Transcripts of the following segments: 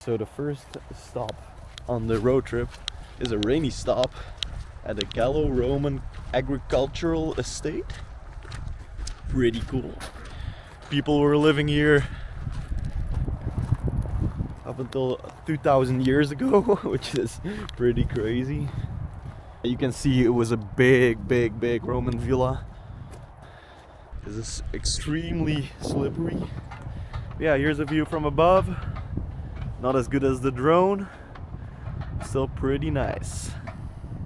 So the first stop on the road trip is a rainy stop at the Gallo-Roman agricultural estate. Pretty cool. People were living here up until 2000 years ago, which is pretty crazy. You can see it was a big Roman villa. This is extremely slippery. Yeah, here's a view from above. Not as good as the drone, still pretty nice.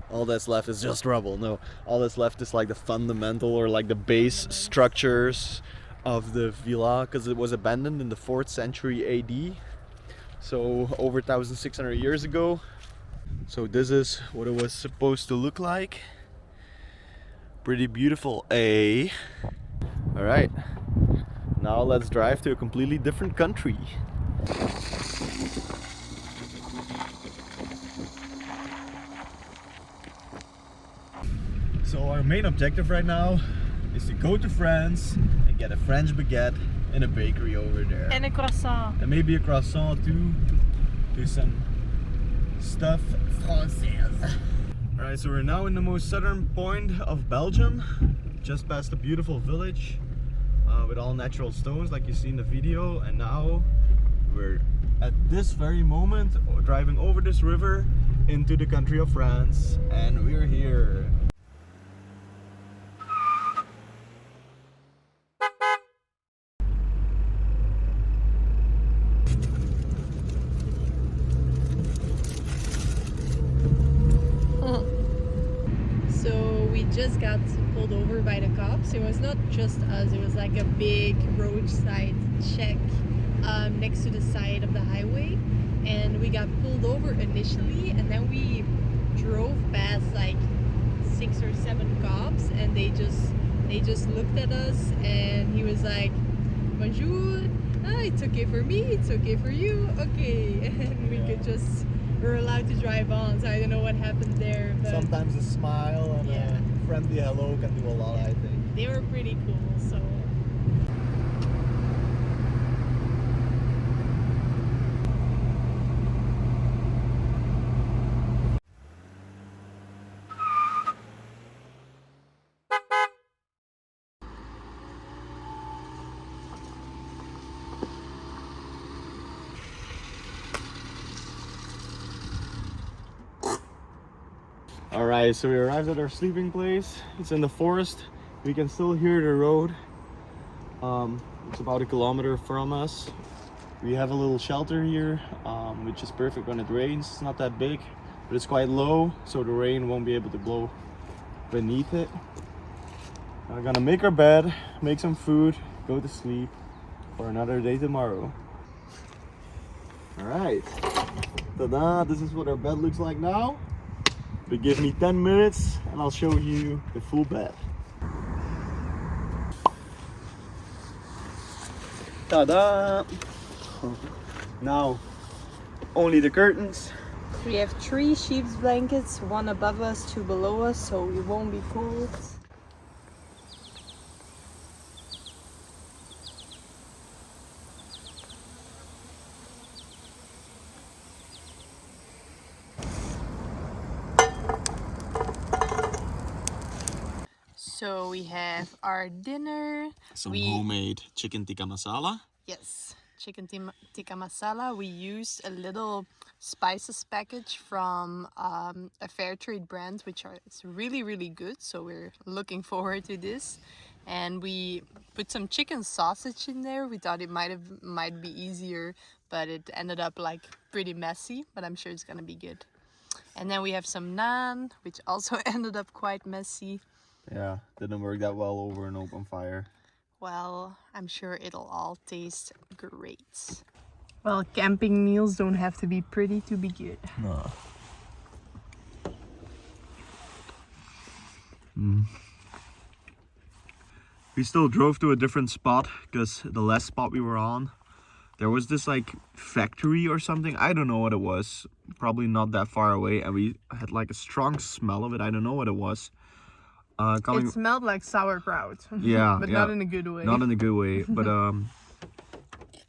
All that's left is just rubble. No, all that's left is like the fundamental or like the base structures of the villa, because it was abandoned in the 4th century AD. So over 1600 years ago. So this is what it was supposed to look like. Pretty beautiful, eh? Alright, now let's drive to a completely different country. So our main objective right now is to go to France and get a French baguette in a bakery over there. And a croissant. And maybe a croissant too. Do some stuff française. Alright, so we're now in the most southern point of Belgium, just past a beautiful village with all natural stones like you see in the video. And now we're at this very moment driving over this river into the country of France, and we're here. Just got pulled over by the cops. It was not just us, it was like a big roadside check next to the side of the highway, and we got pulled over initially, and then we drove past like 6 or 7 cops, and they just looked at us, and he was like, bonjour, it's okay for me, it's okay for you, okay. And we could just, we're allowed to drive on. So I don't know what happened there, but sometimes a smile and a friendly hello can do a lot, I think. They were pretty cool, so. Alright, so we arrived at our sleeping place. It's in the forest. We can still hear the road. It's about 1 kilometer from us. We have a little shelter here, which is perfect when it rains. It's not that big, but it's quite low, so the rain won't be able to blow beneath it. We're gonna make our bed, make some food, go to sleep for another day tomorrow. Alright, ta-da! This is what our bed looks like now. But give me 10 minutes and I'll show you the full bed. Ta-da! Now, only the curtains. We have 3 sheep's blankets, 1 above us, 2 below us, so we won't be cold. So we have our dinner. Some homemade chicken tikka masala. Yes, chicken tikka masala. We used a little spices package from a fair trade brand, it's really good. So we're looking forward to this. And we put some chicken sausage in there. We thought it might be easier, but it ended up like pretty messy. But I'm sure it's gonna be good. And then we have some naan, which also ended up quite messy. Yeah, didn't work that well over an open fire. Well, I'm sure it'll all taste great. Well, camping meals don't have to be pretty to be good. No. We still drove to a different spot because the last spot we were on, there was this like factory or something. I don't know what it was. Probably not that far away, and we had like a strong smell of it. I don't know what it was. It smelled like sauerkraut. Yeah, but yeah. not in a good way. Not in a good way, but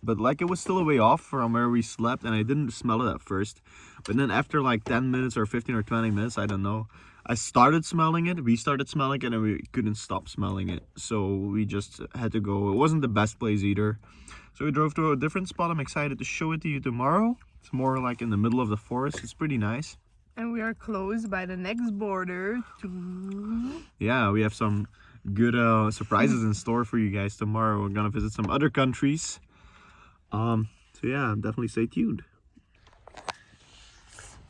but like it was still a way off from where we slept, and I didn't smell it at first. But then after like 10 minutes or 15 or 20 minutes, I don't know, I started smelling it. We started smelling it, and we couldn't stop smelling it. So we just had to go. It wasn't the best place either. So we drove to a different spot. I'm excited to show it to you tomorrow. It's more like in the middle of the forest. It's pretty nice. And we are close by the next border to... Yeah, we have some good surprises in store for you guys tomorrow. We're gonna visit some other countries. So yeah, definitely stay tuned.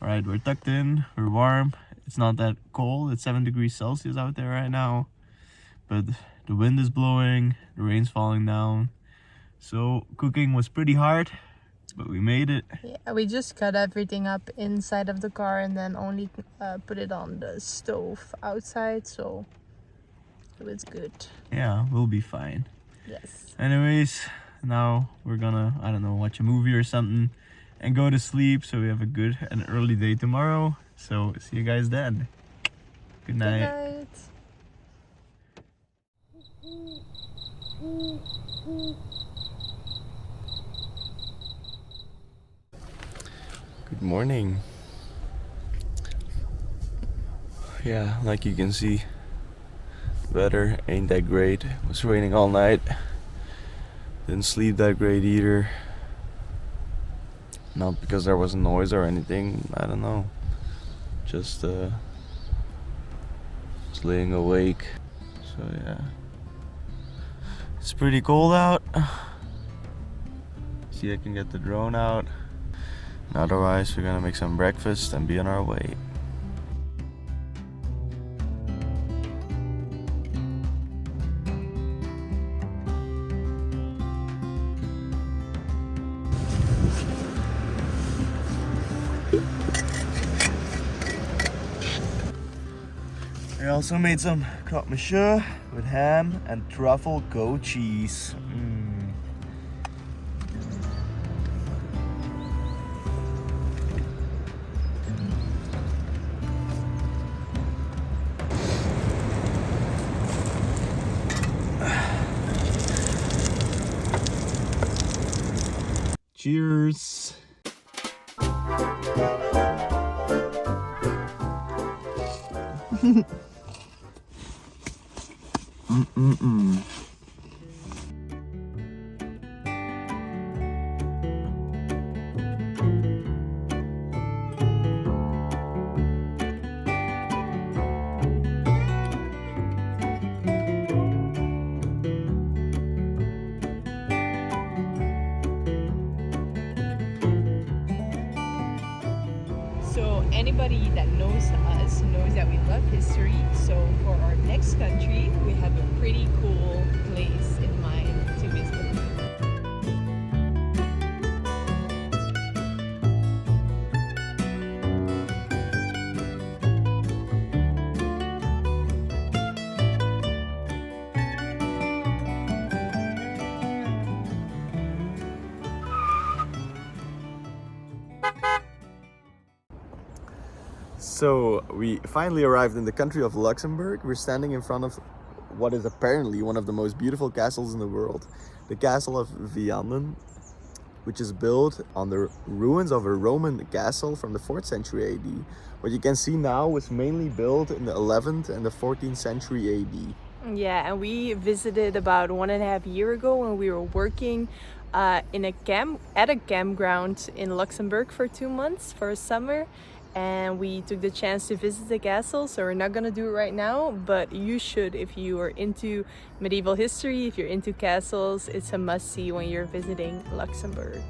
All right, we're tucked in, we're warm. It's not that cold. It's 7 degrees Celsius out there right now, but the wind is blowing, the rain's falling down. So cooking was pretty hard, but we made it. Yeah, we just cut everything up inside of the car and then only put it on the stove outside, so it was good. Yeah, we'll be fine. Yes. Anyways, now we're gonna, I don't know, watch a movie or something and go to sleep, so we have a good and early day tomorrow. So see you guys then. Good night. Good night. Good morning. Yeah, like you can see, the weather ain't that great. It was raining all night. Didn't sleep that great either. Not because there was noise or anything, I don't know. Just laying awake. So yeah. It's pretty cold out. See, I can get the drone out. And otherwise, we're gonna make some breakfast and be on our way. I also made some croque monsieur with ham and truffle goat cheese. Cheers! So anybody that knows us knows that we love history. So for our next country, we have a pretty cool place in mind to visit. So we finally arrived in the country of Luxembourg. We're standing in front of what is apparently one of the most beautiful castles in the world. The castle of Vianden, which is built on the ruins of a Roman castle from the 4th century AD. What you can see now was mainly built in the 11th and the 14th century AD. Yeah, and we visited about 1.5 years ago when we were working at a campground in Luxembourg for 2 months for a summer. And we took the chance to visit the castle, so we're not gonna do it right now, but you should if you are into medieval history, if you're into castles. It's a must-see when you're visiting Luxembourg.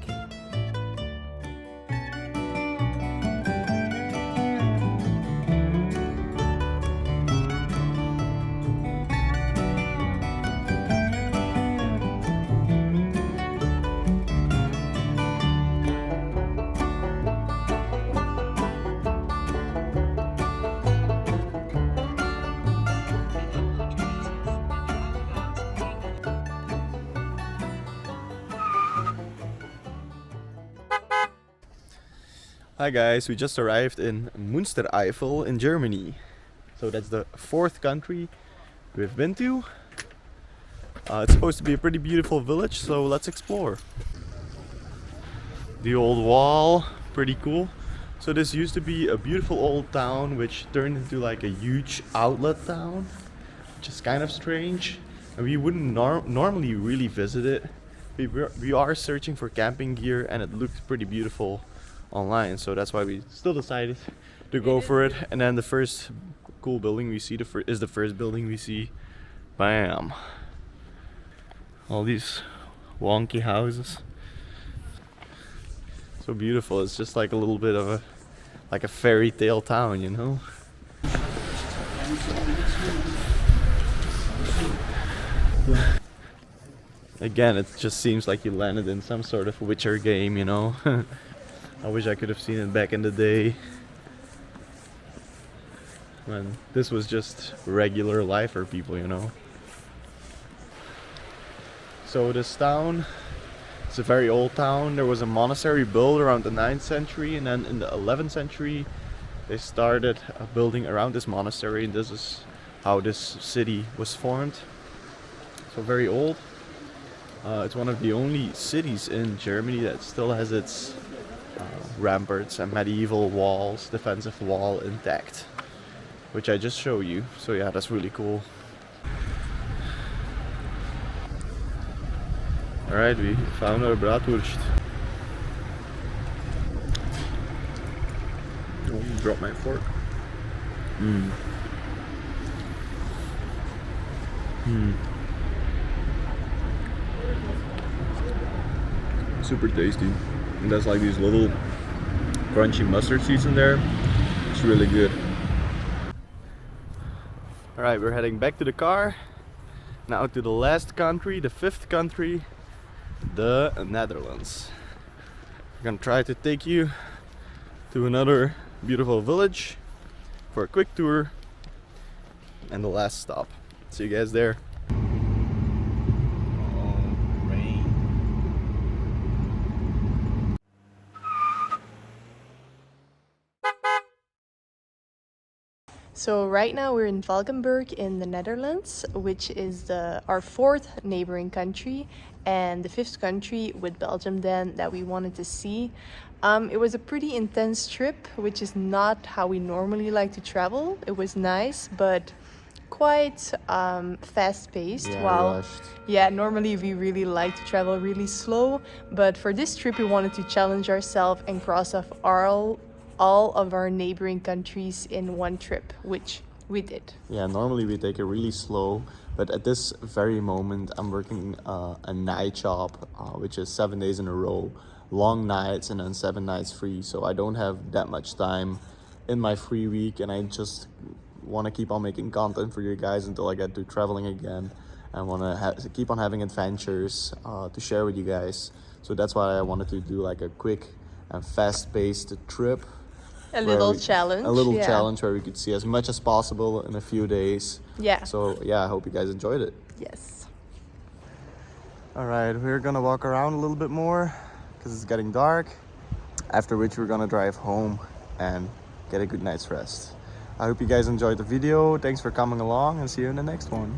Hi guys, we just arrived in Münstereifel in Germany. So that's the 4th country we've been to. It's supposed to be a pretty beautiful village, so let's explore. The old wall, pretty cool. So this used to be a beautiful old town which turned into like a huge outlet town, which is kind of strange. And we wouldn't normally really visit it. We are searching for camping gear and it looked pretty beautiful online, so that's why we still decided to go for it. And then the first cool building we see is the first building we see. Bam! All these wonky houses. So beautiful. It's just like a little bit of a fairy tale town, you know? Again, it just seems like you landed in some sort of Witcher game, you know? I wish I could have seen it back in the day when this was just regular life for people, you know? So this town, it's a very old town. There was a monastery built around the 9th century, and then in the 11th century they started building around this monastery, and this is how this city was formed. So very old. It's one of the only cities in Germany that still has its ramparts and medieval walls, defensive wall intact, which I just show you. So yeah, that's really cool. Alright, we found our bratwurst. Oh, drop my fork. Super tasty. And there's like these little crunchy mustard seeds in there. It's really good. Alright, we're heading back to the car. Now to the last country, the 5th country, the Netherlands. We're gonna try to take you to another beautiful village for a quick tour and the last stop. See you guys there. So right now we're in Valkenburg in the Netherlands, which is our 4th neighboring country and the 5th country with Belgium then that we wanted to see. It was a pretty intense trip, which is not how we normally like to travel. It was nice, but quite fast-paced. Yeah, Normally we really like to travel really slow, but for this trip we wanted to challenge ourselves and cross off all of our neighboring countries in one trip, which we did. Yeah, normally we take it really slow, but at this very moment I'm working a night job, which is 7 days in a row, long nights and then 7 nights free, so I don't have that much time in my free week, and I just want to keep on making content for you guys until I get to traveling again. I want to keep on having adventures to share with you guys, so that's why I wanted to do like a quick and fast-paced trip. A little challenge where we could see as much as possible in a few days. Yeah. So yeah, I hope you guys enjoyed it. Yes. Alright, we're gonna walk around a little bit more because it's getting dark. After which we're gonna drive home and get a good night's rest. I hope you guys enjoyed the video. Thanks for coming along and see you in the next one.